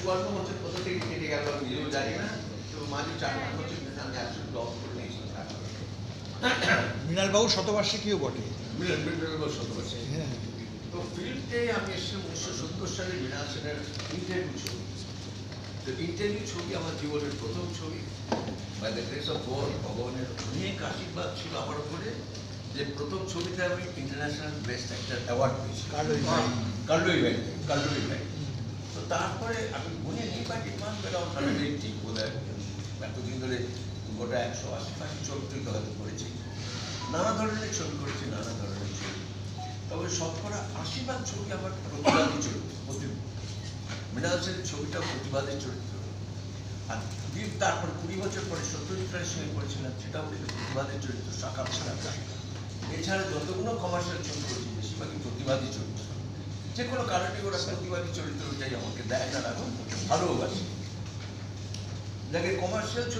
চুয়ান্ন বছর কোথা থেকে কেটে গেল আমি নিজেও জানি না। তো মাঝে 4-5 বছর আমি একশো ব্লগ করে নিয়েছিলাম। মৃণালবাবুর শতবার্ষিকীও বটে। মৃণাল শতবার্ষিকী। হ্যাঁ। তো ফিল্ডে আমি এসে 1970 সালে মৃণাল সেনের ইন্টারভিউ ছবি। তো ইন্টারভিউ ছবি আমার জীবনের প্রথম ছবি। By the grace of God, ভগবানের অনেক আশীর্বাদ ছিল আমার উপরে যে প্রথম ছবিতে আমি ইন্টারন্যাশনাল বেস্ট অ্যাক্টর অ্যাওয়ার্ড পেয়েছি। Carlo event. তো তারপরে আমি গুনে নিই বা ডিমান্ড পেলাম 180 বোধহয় এতদিন ধরে গোটা 180 চরিত্রিত হয়তো করেছি, নানা ধরনের ছবি করেছি, নানা ধরনের ছবি। তবে শতকরা 80 ছবি আমার প্রতিবাদী চরিত্র। মৃণাল সেনের ছবিটা প্রতিবাদী চরিত্র। আর তারপর 20 বছর পরে সত্যজিৎ রায়ের সঙ্গে করেছিলাম, সেটাও কিন্তু প্রতিবাদী চরিত্র, শাখা ছাড়া। এছাড়া যতগুলো কমার্শিয়াল ছবি করেছি বেশিরভাগই প্রতিবাদী চরিত্র। যে কোনো কারণে ওরা প্রতিবাদী চরিত্র অনুযায়ী আমাকে দেয় না, এখন ভালোবাসি। যাকে কমার্শিয়াল